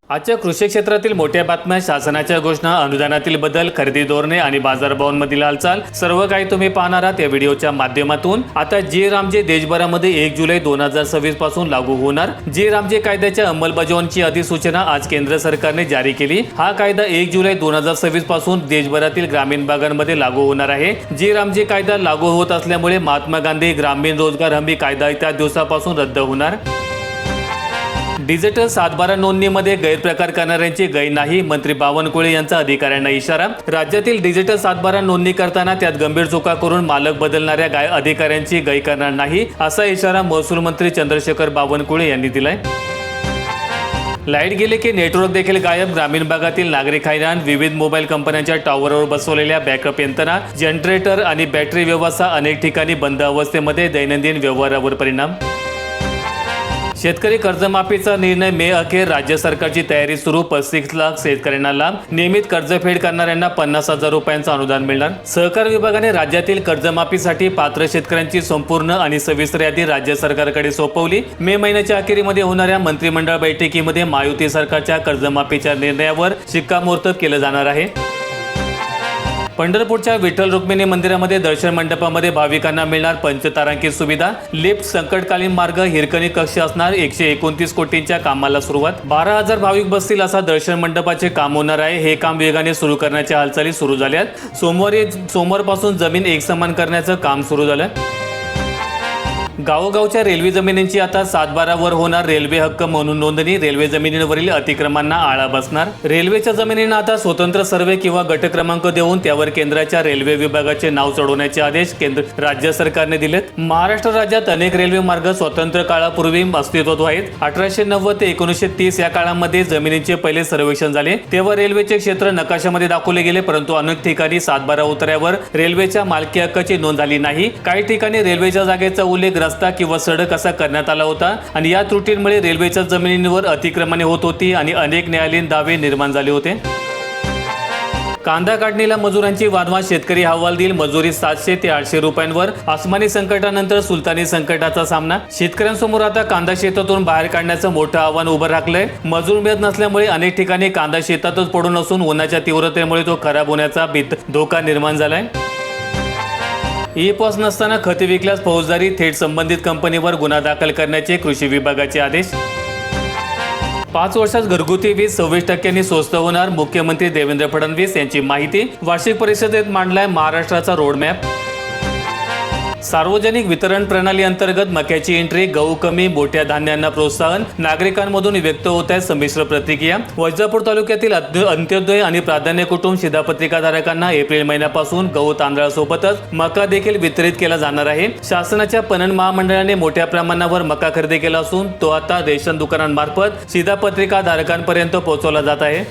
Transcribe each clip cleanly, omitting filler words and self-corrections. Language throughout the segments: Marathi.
आजच्या कृषी क्षेत्रातील मोठ्या बातम्या, शासनाच्या घोषणा, अनुदानातील बदल, खरेदी धोरणे आणि बाजारभावांमधील हालचाल सर्व काही तुम्ही पाहणार आहात या व्हिडिओच्या माध्यमातून। आता जे रामजे देशभरामध्ये 1 जुलै 2026 पासून लागू होणार। जे रामजे कायद्याच्या अंमलबजावणीची अधिसूचना आज केंद्र सरकारने जारी केली। हा कायदा 1 जुलै 2026 पासून देशभरातील ग्रामीण भागांमध्ये लागू होणार आहे। जे रामजे कायदा लागू होत असल्यामुळे महात्मा गांधी ग्रामीण रोजगार हमी कायदा त्या दिवसापासून रद्द होणार। डिजिटल 7/12 नोंदणीमध्ये गैरप्रकार करणाऱ्यांची गय नाही, मंत्री बावनकुळे यांचा अधिकाऱ्यांना इशारा। राज्यातील डिजिटल 7/12 नोंदणी करताना त्यात गंभीर चुका करून मालक बदलणाऱ्या अधिकाऱ्यांची गय करणार नाही, असा इशारा महसूल मंत्री चंद्रशेखर बावनकुळे यांनी दिलाय। लाईट गेले की नेटवर्क देखील गायब, ग्रामीण भागातील नागरिक हैराण। विविध मोबाईल कंपन्यांच्या टॉवरवर बसवलेल्या बॅकअप यंत्रणा, जनरेटर आणि बॅटरी व्यवस्था अनेक ठिकाणी बंद अवस्थेमध्ये, दैनंदिन व्यवहारावर परिणाम। शेतकरी कर्जमाफीचा निर्णय मे अखेर, राज्य सरकारची तयारी सुरू। 35 लाख शेतकऱ्यांना लाभ, नियमित कर्जफेड करणाऱ्यांना 50,000 रुपयांचं अनुदान मिळणार। सहकार विभागाने राज्यातील कर्जमाफीसाठी पात्र शेतकऱ्यांची संपूर्ण आणि सविस्तर यादी राज्य सरकारकडे सोपवली। मे महिन्याच्या अखेरीमध्ये होणाऱ्या मंत्रिमंडळ बैठकीमध्ये महायुती सरकारच्या कर्जमाफीच्या निर्णयावर शिक्कामोर्तब केलं जाणार आहे। पंढरपूरच्या विठ्ठल रुक्मिणी मंदिरामध्ये दर्शन मंडपामध्ये भाविकांना मिळणार पंचतारांकित सुविधा, लिफ्ट, संकटकालीन मार्ग, हिरकणी कक्ष असणार। 129 कोटींच्या कामाला सुरुवात, 12,000 भाविक बसतील असा दर्शन मंडपाचे काम होणार आहे। हे काम वेगाने सुरू करण्याच्या हालचाली सुरू झाल्यात। सोमवारपासून जमीन एकसमान करण्याचं काम सुरू झालं। गावोगावच्या रेल्वे जमिनींची आता 7/12 वर होणार रेल्वे हक्क म्हणून नोंदणी, रेल्वे जमिनींवरील अतिक्रमणांना आळा बसणार। रेल्वेच्या जमिनींना आता स्वतंत्र सर्वे किंवा गट क्रमांक देऊन त्यावर केंद्राच्या रेल्वे विभागाचे नाव चढवण्याचे आदेश राज्य सरकारने दिलेत। महाराष्ट्र राज्यात अनेक रेल्वे मार्ग स्वतंत्र काळापूर्वी अस्तित्वात आहेत। 1890 ते 1930 या काळामध्ये जमिनींचे पहिले सर्वेक्षण झाले, तेव्हा रेल्वेचे क्षेत्र नकाशामध्ये दाखवले गेले, परंतु अनेक ठिकाणी 7/12 उतार्यावर रेल्वेच्या मालकी हक्काची नोंद झाली नाही। काही ठिकाणी रेल्वेच्या जागेचा उल्लेख रस्ता किंवा सडक असा करण्यात आला होता आणि या त्रुटींमुळे रेल्वेच्या जमिनींवर अतिक्रमणे होत होती आणि अनेक न्यायालयीन दावे निर्माण झाले होते। कांदा काढणीला मजुरांची वादवाद, शेतकरी हवाल देईल, मजुरी 700 ते 800 रुपयांवर। आसमानी संकटानंतर सुलतानी संकटाचा सामना, शेतकऱ्यांसमोर आता कांदा शेतातून बाहेर काढण्याचं मोठं आव्हान उभं राखलंय। मजूर मिळत नसल्यामुळे अनेक ठिकाणी कांदा शेतातच पडून असून उन्हाच्या तीव्रतेमुळे तो खराब होण्याचा धोका निर्माण झालाय। ई-पॉस नसताना खते विकल्यास फौजदारी, थेट संबंधित कंपनीवर गुन्हा दाखल करण्याचे कृषी विभागाचे आदेश। 5 वर्षात घरगुती वीज 26% स्वस्त होणार, मुख्यमंत्री देवेंद्र फडणवीस यांची माहिती। वार्षिक परिषदेत मांडलाय महाराष्ट्राचा रोडमॅप। सार्वजनिक वितरण प्रणाली अंतर्गत मक्याची एंट्री, गहू कमी, मोठ्या धान्यांना प्रोत्साहन, नागरिकांमधून व्यक्त होत आहे संमिश्र प्रतिक्रिया। वैजापूर तालुक्यातील अंत्योदय आणि प्राधान्य कुटुंब शिधापत्रिकाधारकांना एप्रिल महिन्यापासून गहू तांदळासोबतच मका देखील वितरित केला जाणार आहे। शासनाच्या पणन महामंडळाने मोठ्या प्रमाणावर मका खरेदी केला असून तो आता रेशन दुकानांमार्फत शिधापत्रिकाधारकांपर्यंत पोहोचवला जात आहे।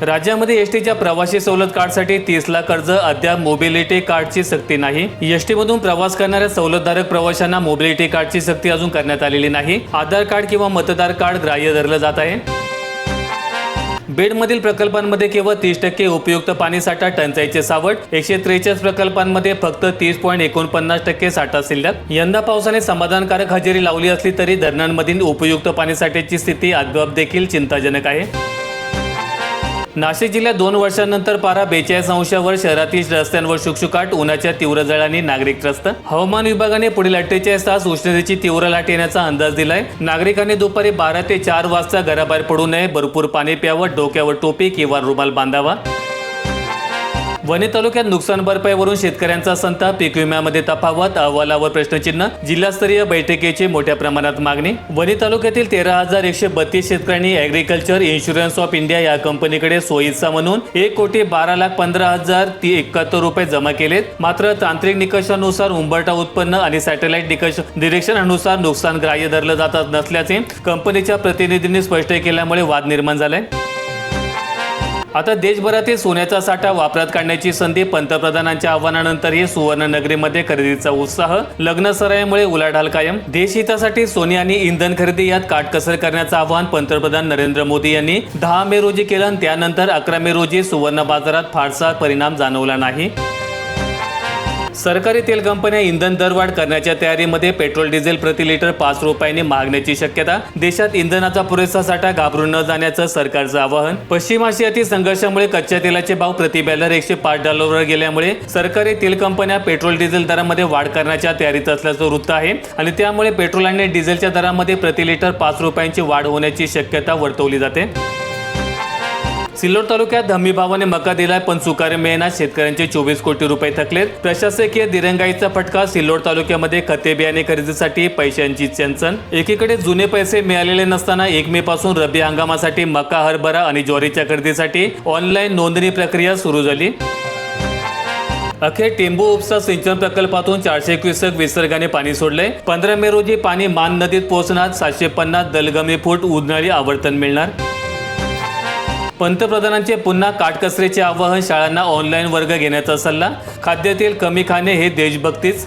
राज्यामध्ये एसटीच्या प्रवासी सवलत कार्डसाठी 30 लाख अर्ज, अद्याप मोबिलिटी कार्डची सक्ती नाही। एसटी मधून प्रवास करणाऱ्या सवलतधारक प्रवाशांना मोबिलिटी कार्डची सक्ती अजून करण्यात आलेली नाही। आधार कार्ड किंवा मतदार कार्ड ग्राह्य धरलं जात आहे। बेडमधील प्रकल्पांमध्ये केवळ 30% उपयुक्त पाणीसाठा, टंचाईचे सावट। 143 प्रकल्पांमध्ये फक्त 30.49% साठा शिल्लक। यंदा पावसाने समाधानकारक हजेरी लावली असली तरी धरणांमधील उपयुक्त पाणीसाठ्याची स्थिती अद्याप देखील चिंताजनक आहे। नाशिक जिल्ह्यात 2 वर्षांनंतर पारा 42 अंशावर, शहरातील रस्त्यांवर शुकशुकाट, उन्हाच्या तीव्र झळांनी नागरिक त्रस्त। हवामान विभागाने पुढील 48 तास उष्णतेची तीव्र लाट येण्याचा अंदाज दिलाय। नागरिकांनी दुपारी 12 ते 4 वाजता घराबाहेर पडू नये, भरपूर पाणी प्यावं, डोक्यावर टोपी किंवा रुमाल बांधावा। वणी तालुक्यात नुकसान भरपाईवरून शेतकऱ्यांचा संताप, पीक विम्यामध्ये तफावत, अहवालावर प्रश्नचिन्ह, जिल्हास्तरीय बैठकीची मोठ्या प्रमाणात मागणी। वणी तालुक्यातील 13,132 शेतकऱ्यांनी ॲग्रिकल्चर इन्शुरन्स ऑफ इंडिया या कंपनीकडे सोयीचा म्हणून 1,12,15,071 रुपये जमा केलेत। मात्र तांत्रिक निकषानुसार उंबरठा उत्पन्न आणि सॅटेलाइट निरीक्षणानुसार नुकसान ग्राह्य धरलं जात नसल्याचे कंपनीच्या प्रतिनिधींनी स्पष्ट केल्यामुळे वाद निर्माण झालाय। आता देशभरातील सोन्याचा साठा वापरात काढण्याची संधी, पंतप्रधानांच्या आव्हानानंतरही सुवर्णनगरीमध्ये खरेदीचा उत्साह, लग्न सराईमुळे उलाढाल कायम। देशहितासाठी सोने आणि इंधन खरेदी यात काटकसर करण्याचं आवाहन पंतप्रधान नरेंद्र मोदी यांनी 10 मे रोजी केलं आणि त्यानंतर 11 मे रोजी सुवर्ण बाजारात फारसा परिणाम जाणवला नाही। सरकारी तेल कंपन्या इंधन दरवाढ करण्याच्या तयारीमध्ये. पेट्रोल डिझेल प्रति लिटर 5 रुपयांनी मागण्याची शक्यता. देशात इंधनाचा पुरेसा साठा घाबरून न जाण्याचं सरकारचं आवाहन. पश्चिम आशियातील संघर्षामुळे कच्च्या तेलाचे भाव प्रति बॅरल $105 गेल्यामुळे सरकारी तेल कंपन्या पेट्रोल डिझेल दरामध्ये वाढ करण्याच्या तयारीत असल्याचं वृत्त आहे आणि त्यामुळे पेट्रोल आणि डिझेलच्या दरामध्ये प्रति लिटर 5 रुपयांची वाढ होण्याची शक्यता वर्तवली जाते. सिल्लोड तालुक्यात हमी भावाने मका दिलाय पण चुकारे मिळेना. शेतकऱ्यांचे 24 कोटी रुपये थकलेत. प्रशासकीय दिरंगाईचा फटका. सिल्लोड तालुक्यामध्ये खते बियाणे खरेदीसाठी पैशांची चणचण. एकीकडे जुने पैसे मिळालेले नसताना 1 मे पासून रब्बी हंगामासाठी मका, हरभरा आणि ज्वारीच्या खरेदीसाठी ऑनलाईन नोंदणी प्रक्रिया सुरू झाली. अखेर टेंबू उपसा सिंचन प्रकल्पातून 400 क्युसेक विसर्गाने पाणी सोडले. 15 मे रोजी पाणी मान नदीत पोहोचणार. 750 दलगमी फूट उन्हाळी आवर्तन मिळणार. पंतप्रधानांचे पुन्हा काटकसरीचे आवाहन. शाळांना ऑनलाईन वर्ग घेण्याचा सल्ला. खाद्यतेल कमी खाणे हे देशभक्तीच.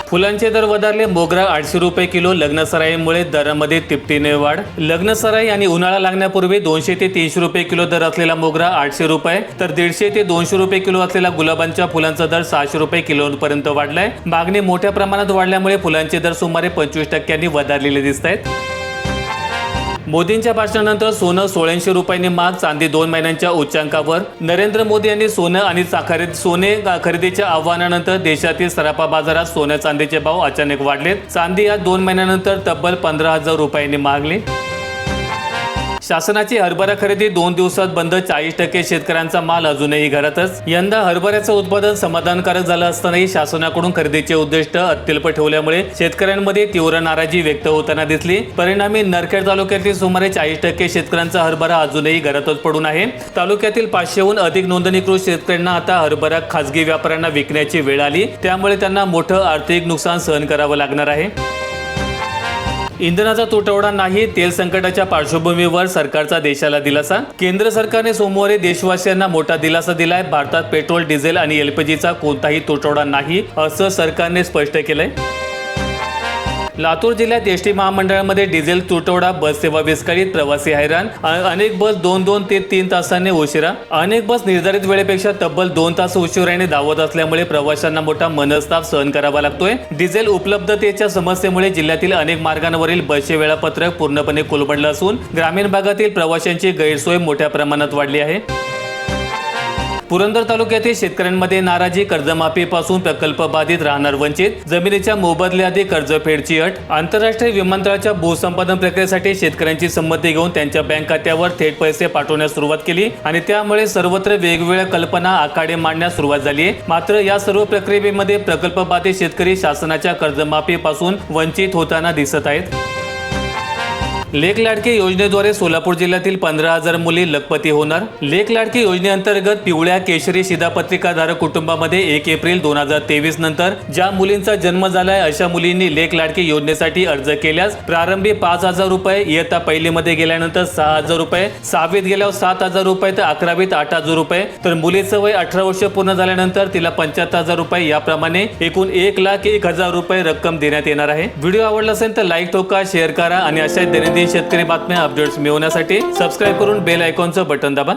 फुलांचे दर वधारले. मोगरा 800 रुपये किलो. लग्नसराईमुळे दरामध्ये तिपटीने वाढ. लग्नसराई आणि उन्हाळा लागण्यापूर्वी 200 ते 300 रुपये किलो दर असलेला मोगरा 800 रुपये तर 150 ते 200 रुपये किलो असलेला गुलाबांच्या फुलांचा दर 600 रुपये किलोपर्यंत वाढलाय. मागणी मोठ्या प्रमाणात वाढल्यामुळे फुलांचे दर सुमारे 25% वधारलेले दिसत आहेत. मोदींच्या भाषणानंतर सोनं 1600 रुपयांनी महाग. चांदी 2 महिन्यांच्या उच्चांकावर. नरेंद्र मोदी यांनी सोनं आणि सोने खरेदीच्या आव्हानानंतर देशातील सराफा बाजारात सोन्या चांदीचे भाव अचानक वाढलेत. चांदी आज 2 महिन्यानंतर तब्बल 15,000 रुपयांनी महागली. शासनाची हरभरा खरेदी 2 दिवसात बंद. 40% शेतकऱ्यांचा माल अजूनही घरातच. यंदा हरभऱ्याचं उत्पादन समाधानकारक झालं असतानाही शासनाकडून खरेदीचे उद्दिष्ट अत्यल्प ठेवल्यामुळे शेतकऱ्यांमध्ये तीव्र नाराजी व्यक्त होताना दिसली. परिणामी नरखेड तालुक्यातील सुमारे 40% शेतकऱ्यांचा हरभरा अजूनही घरातच पडून आहे. तालुक्यातील 500हून अधिक नोंदणीकृत शेतकऱ्यांना आता हरभरा खासगी व्यापाऱ्यांना विकण्याची वेळ आली. त्यामुळे त्यांना मोठं आर्थिक नुकसान सहन करावं लागणार आहे. इंधनाचा तुटवडा नाही. तेल संकटाच्या पार्श्वभूमीवर सरकारचा देशाला दिलासा. केंद्र सरकारने सोमवारी देशवासियांना मोठा दिलासा दिलाय. भारतात पेट्रोल, डिझेल आणि LPGचा कोणताही तुटवडा नाही असं सरकारने स्पष्ट केलंय. लातूर जिल्ह्यात एसटी महामंडळामध्ये डिझेल तुटवडा. बस सेवा विस्कळीत. प्रवासी हैराण. अनेक बस 2 ते 3 तासांनी उशिरा. अनेक बस निर्धारित वेळेपेक्षा तब्बल 2 तास उशिराने धावत असल्यामुळे प्रवाशांना मोठा मनस्ताप सहन करावा लागतोय. डिझेल उपलब्धतेच्या समस्येमुळे जिल्ह्यातील अनेक मार्गांवरील बसचे वेळापत्रक पूर्णपणे कोलमडलं असून ग्रामीण भागातील प्रवाशांची गैरसोय मोठ्या प्रमाणात वाढली आहे. पुरंदर शेतकऱ्यांमध्ये शेतकऱ्यांमध्ये नाराजी. कर्जमाफीपासून प्रकल्प बाधित. राहणार वंचित. जमिनीच्या मोबदल्याआधी कर्जफेडची अट. आंतरराष्ट्रीय विमानतळाच्या भूसंपादन प्रक्रियेसाठी शेतकऱ्यांची संमती घेऊन त्यांच्या बँक खात्यावर थेट पैसे पाठवण्यास सुरुवात केली आणि त्यामुळे सर्वत्र वेगवेगळ्या कल्पना आखाडे मांडण्यास सुरुवात झाली आहे. मात्र या सर्व प्रक्रियेमध्ये प्रकल्प बाधित शेतकरी शासनाच्या कर्जमाफीपासून वंचित होताना दिसत आहेत. लेक लाडकी योजनेद्वारे सोलापूर जिल्ह्यातील 15,000 मुली लखपती होणार. लेक लाडकी योजनेअंतर्गत पिवळ्या केशरी शिधापत्रिकाधारक कुटुंबामध्ये 1 एप्रिल 2023 नंतर ज्या मुलींचा जन्म झालाय अशा मुलींनी लेक लाडकी योजनेसाठी अर्ज केल्यास प्रारंभी 5,000 रुपये, इयत्ता पहिलीमध्ये गेल्यानंतर 6,000 रुपये, 6वीत गेल्यावर 7,000 रुपये तर 11वीत 8,000 रुपये तर मुलीचं वय 18 वर्ष पूर्ण झाल्यानंतर तिला 75,000 रुपये याप्रमाणे एकूण 1,01,000 रुपये रक्कम देण्यात येणार आहे. व्हिडिओ आवडला असेल तर लाईक ठोका, शेअर करा आणि अशा दैनंदिन शेतकरी बातम्या अपडेट्स मिळवण्यासाठी सबस्क्राईब करून बेल आयकॉनचं बटन दाबा.